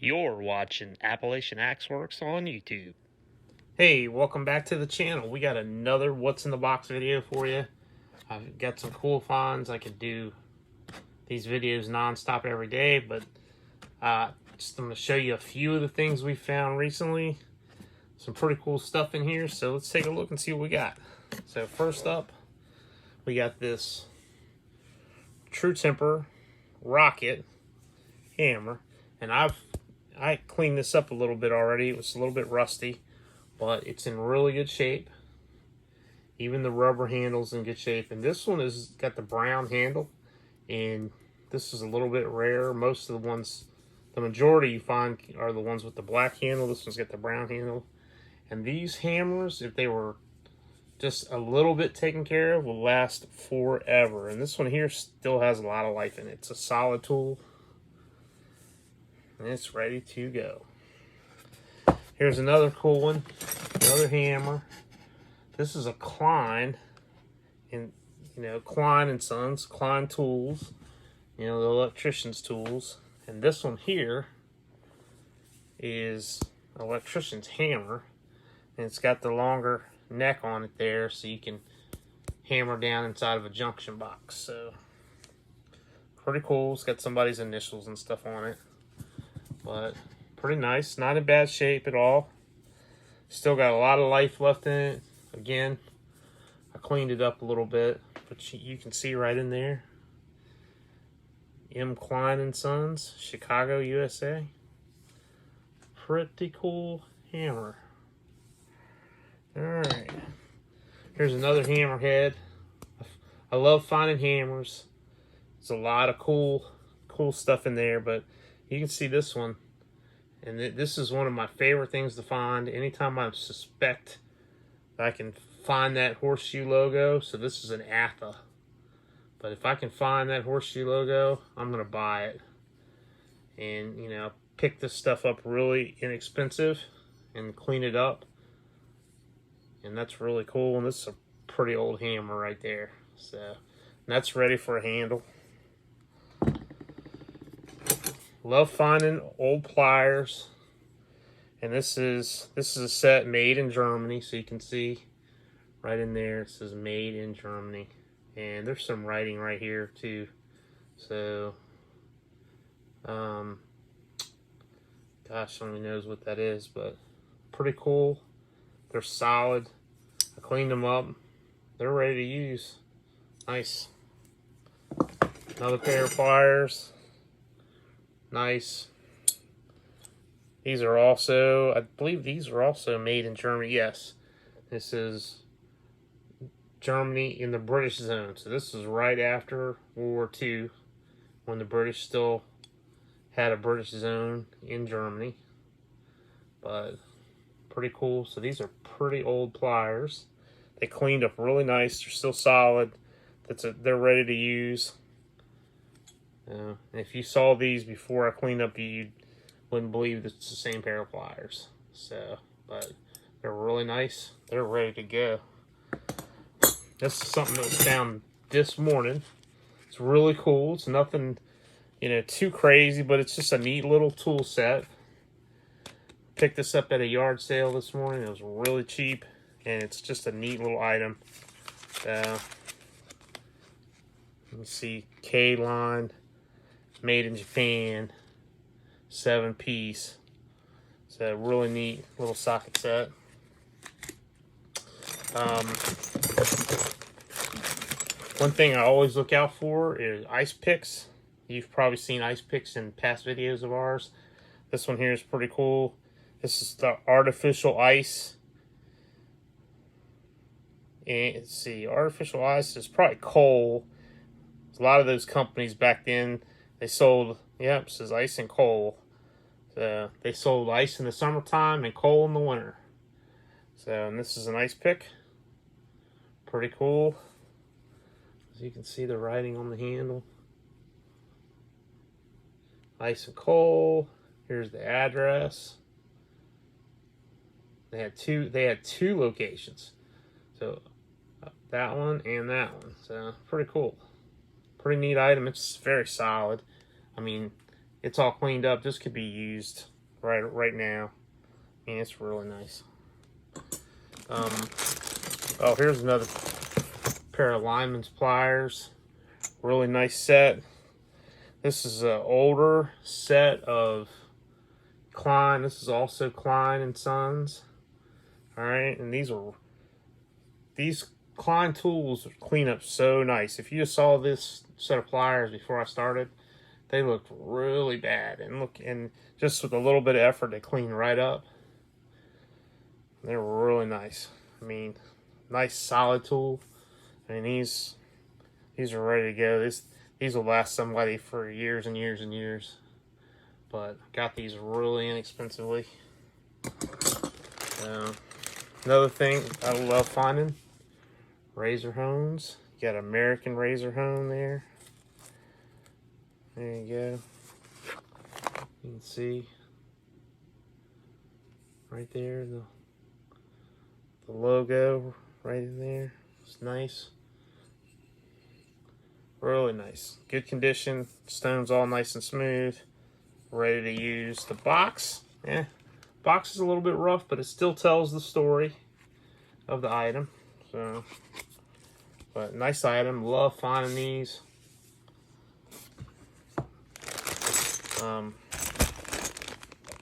You're watching Appalachian Axeworks on YouTube. Hey, welcome back to the channel. We got another What's in the Box video for you. I've got some cool finds. I could do these videos non-stop every day, but just I'm going to show you a few of the things we found recently. Some pretty cool stuff in here, so let's take a look and see what we got. So first up, we got this True Temper Rocket hammer, and I cleaned this up a little bit already. It was a little bit rusty, but it's in really good shape. Even the rubber handle's in good shape, and this one has got the brown handle, and this is a little bit rare. Most of the ones, the majority you find are the ones with the black handle. This one's got the brown handle, and these hammers, if they were just a little bit taken care of, will last forever. And this one here still has a lot of life in it. It's a solid tool, and it's ready to go. Here's another cool one, another hammer. This is a Klein, and Klein and Sons, Klein tools, the electrician's tools. And this one here is an electrician's hammer, and it's got the longer neck on it there, so you can hammer down inside of a junction box. So pretty cool. It's got somebody's initials and stuff on it, but pretty nice. Not in bad shape at all. Still got a lot of life left in it. Again, I cleaned it up a little bit, but you can see right in there, M. Klein and Sons, Chicago, USA. Pretty cool hammer. Alright, here's another hammerhead. I love finding hammers. There's a lot of cool stuff in there, but you can see this one, and this is one of my favorite things to find anytime I suspect that I can find that horseshoe logo. So this is an ATHA, but if I can find that horseshoe logo, I'm gonna buy it. And pick this stuff up really inexpensive and clean it up. And that's really cool. And this is a pretty old hammer right there. So that's ready for a handle. Love finding old pliers. And this is a set made in Germany. So you can see right in there it says made in Germany. And there's some writing right here too. So gosh, nobody knows what that is, but pretty cool. They're solid. I cleaned them up. They're ready to use. Nice. Another pair of pliers. Nice. These are also, I believe these are also made in Germany. Yes. This is Germany in the British zone. So this is right after World War II, when the British still had a British zone in Germany. But pretty cool. So these are pretty old pliers. They cleaned up really nice. They're still solid. They're ready to use. And if you saw these before I cleaned up, you wouldn't believe it's the same pair of pliers. So, but they're really nice. They're ready to go. This is something that was found this morning. It's really cool. It's nothing, too crazy, but it's just a neat little tool set. Picked this up at a yard sale this morning. It was really cheap, and it's just a neat little item. Let me see, K-line, made in Japan, 7-piece. It's a really neat little socket set. One thing I always look out for is ice picks. You've probably seen ice picks in past videos of ours. This one here is pretty cool. This is the artificial ice. And let's see, artificial ice is probably coal. A lot of those companies back then, they sold, it says ice and coal. So they sold ice in the summertime and coal in the winter. So, and this is an ice pick. Pretty cool. As you can see the writing on the handle. Ice and coal. Here's the address. They had two locations. So that one and that one. So pretty cool. Pretty neat item. It's very solid. I mean, it's all cleaned up. This could be used right now. I mean, it's really nice. Oh, here's another pair of lineman's pliers. Really nice set. This is an older set of Klein. This is also Klein and Sons. All right, and these Klein tools clean up so nice. If you saw this set of pliers before I started, they looked really bad, and just with a little bit of effort, they clean right up. They're really nice. I mean, nice solid tool. I mean, these are ready to go. These will last somebody for years and years and years. But got these really inexpensively. Another thing I love finding, razor hones. You got American razor hone there. There you go. You can see right there the logo right in there. It's nice. Really nice. Good condition. Stone's all nice and smooth. Ready to use. The box, box is a little bit rough, but it still tells the story of the item. So, but nice item. Love finding these.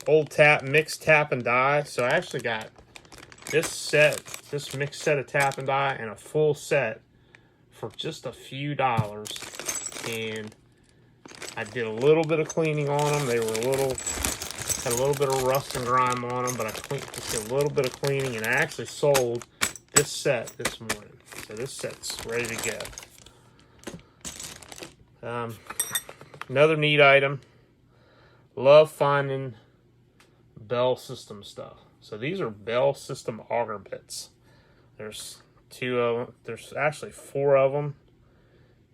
Old mixed tap and die. So I actually got this mixed set of tap and die and a full set for just a few dollars. And I did a little bit of cleaning on them. They were had a little bit of rust and grime on them, but I just did a little bit of cleaning, and I actually sold this set this morning. So this set's ready to go. Another neat item. Love finding Bell System stuff. So these are Bell System auger bits. There's there's actually 4 of them,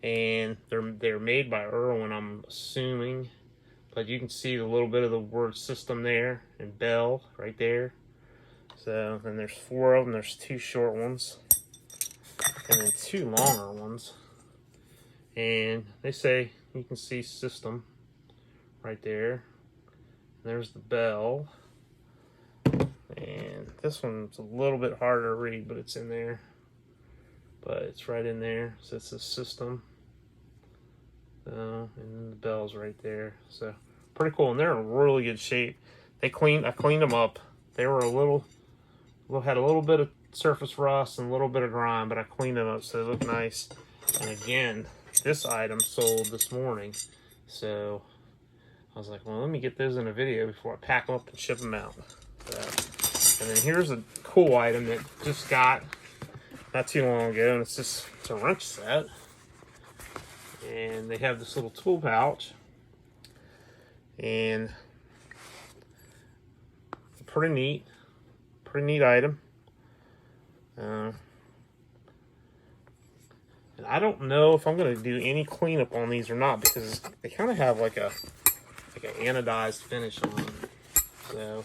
and they're made by Irwin, I'm assuming. But you can see a little bit of the word system there, and Bell right there. So, and there's 4 of them. There's 2 short ones, and then 2 longer ones. And they say you can see system right there. There's the Bell. And this one's a little bit harder to read, but it's in there. But it's right in there. So it's a system. And the Bell's right there. So pretty cool. And they're in really good shape. I cleaned them up. They were had a little bit of surface rust and a little bit of grime, but I cleaned them up so they look nice. And again, this item sold this morning. So I was like, well, let me get those in a video before I pack them up and ship them out. And then here's a cool item that just got not too long ago, and it's a wrench set. And they have this little tool pouch, and pretty neat item. And I don't know if I'm going to do any cleanup on these or not, because they kind of have like an anodized finish on them. So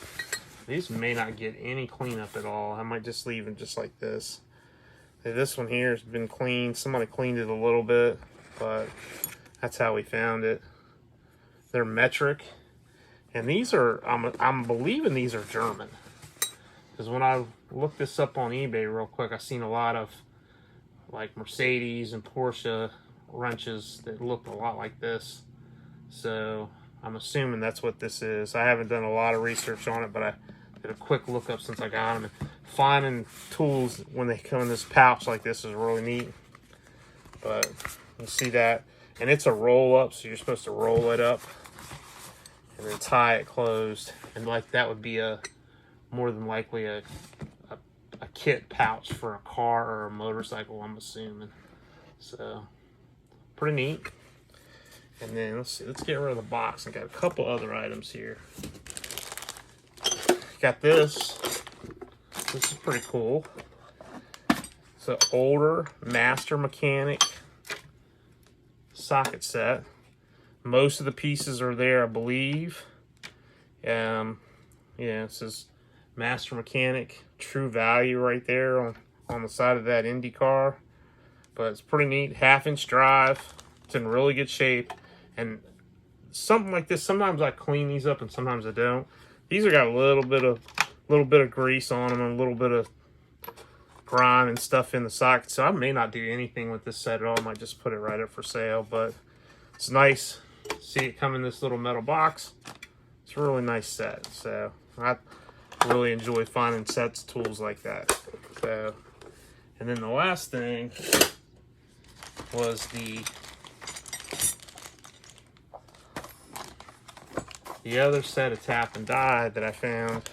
these may not get any cleanup at all. I might just leave them just like this. This one here has been cleaned. Somebody cleaned it a little bit, but that's how we found it. They're metric, and these are, I'm believing these are German, because when I looked this up on eBay real quick, I seen a lot of like Mercedes and Porsche wrenches that looked a lot like this. So I'm assuming that's what this is. I haven't done a lot of research on it, but I did a quick look up since I got them. And finding tools when they come in this pouch like this is really neat. But you see that, and it's a roll up, so you're supposed to roll it up and then tie it closed. And like that would be more than likely a kit pouch for a car or a motorcycle, I'm assuming. So pretty neat. And then let's get rid of the box. I got a couple other items here. Got this. This is pretty cool. It's an older Master Mechanic socket set. Most of the pieces are there, I believe. Yeah, it says Master Mechanic, True Value right there on the side of that Indy car. But it's pretty neat. 1/2-inch drive. It's in really good shape. And something like this, sometimes I clean these up and sometimes I don't. These are got a little bit of grease on them and a little bit of grime and stuff in the socket, so I may not do anything with this set at all. I might just put it right up for sale, but it's nice. See it come in this little metal box. It's a really nice set, so I really enjoy finding sets, tools like that. So, and then the last thing was the other set of tap and die that I found.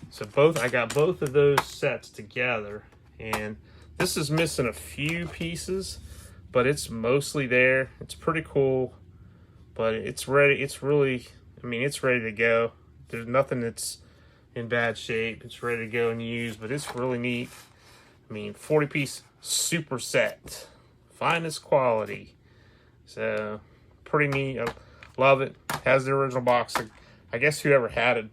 So I got both of those sets together, and this is missing a few pieces, but it's mostly there. It's pretty cool, but it's ready. It's really, I mean, it's ready to go. There's nothing that's in bad shape. It's ready to go and use, but it's really neat. I mean, 40-piece super set, finest quality. So pretty neat. I love it. Has the original box. I guess whoever had it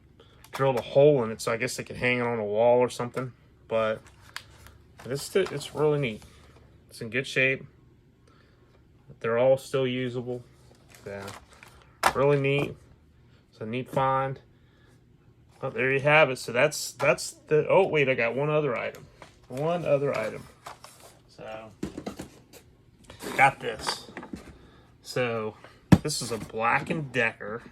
drilled a hole in it, so I guess they could hang it on a wall or something. But it's really neat. It's in good shape. They're all still usable. Yeah, really neat. It's a neat find. Oh, there you have it. So that's the. Oh wait, I got one other item. So got this. So this is a Black & Decker.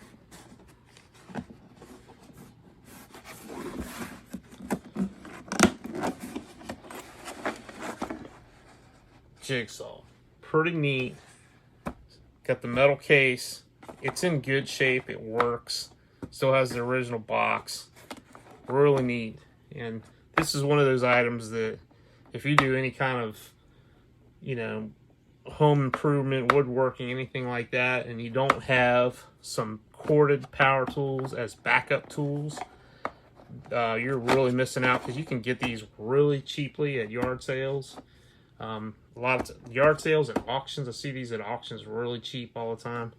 Jigsaw. Pretty neat. Got the metal case. It's in good shape. It works. Still has the original box. Really neat. And this is one of those items that if you do any kind of, you know, home improvement, woodworking, anything like that, and you don't have some corded power tools as backup tools, you're really missing out, because you can get these really cheaply at yard sales. A lot of yard sales and auctions. I see these at auctions really cheap all the time.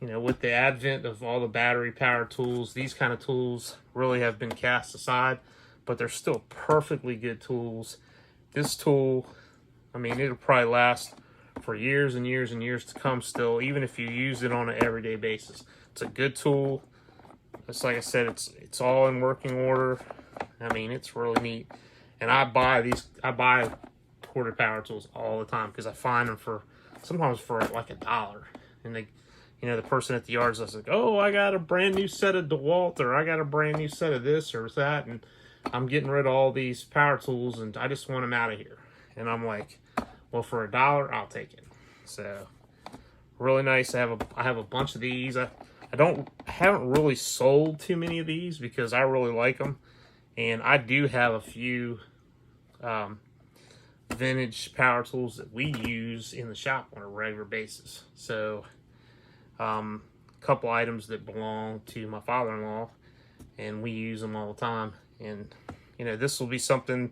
You know, with the advent of all the battery power tools, these kind of tools really have been cast aside, but they're still perfectly good tools. This tool, I mean, it'll probably last for years and years and years to come still, even if you use it on an everyday basis. It's a good tool. It's like I said, it's all in working order. I mean, it's really neat. And I buy corded power tools all the time, because I find them sometimes for like $1. And they, you know, the person at the yards is like, oh, I got a brand new set of DeWalt, or I got a brand new set of this or that, and I'm getting rid of all these power tools and I just want them out of here. And I'm like, well, for $1, I'll take it. So really nice. I have a bunch of these. I haven't really sold too many of these because I really like them, and I do have a few vintage power tools that we use in the shop on a regular basis. So a couple items that belong to my father-in-law, and we use them all the time. And you know, this will be something,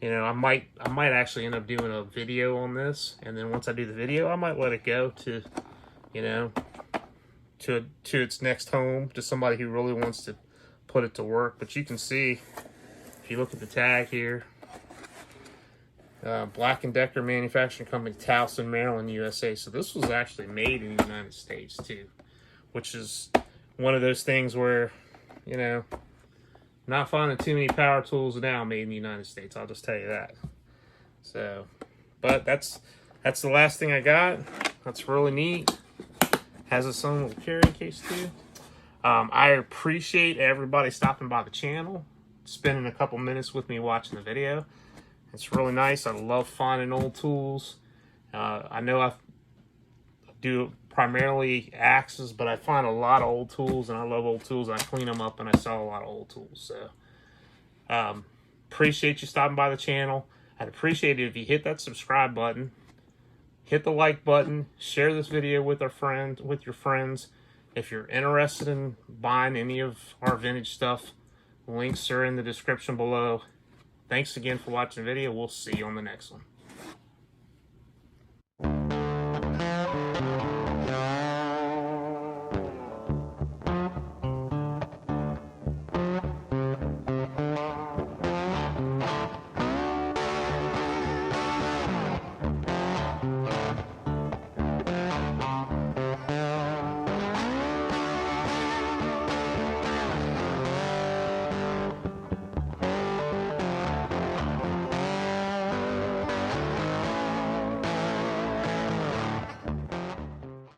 you know, I might actually end up doing a video on this, and then once I do the video, I might let it go to, you know, to its next home, to somebody who really wants to put it to work. But you can see, if you look at the tag here, Black & Decker Manufacturing Company, Towson, Maryland, USA. So this was actually made in the United States too, which is one of those things where, you know, not finding too many power tools now made in the United States. I'll just tell you that. So, but that's the last thing I got. That's really neat. Has its own little carrying case too. I appreciate everybody stopping by the channel, spending a couple minutes with me watching the video. It's really nice. I love finding old tools. I know I do primarily axes, but I find a lot of old tools, and I love old tools. I clean them up, and I sell a lot of old tools. So appreciate you stopping by the channel. I'd appreciate it if you hit that subscribe button, hit the like button, share this video with your friends. If you're interested in buying any of our vintage stuff, links are in the description below. Thanks again for watching the video. We'll see you on the next one.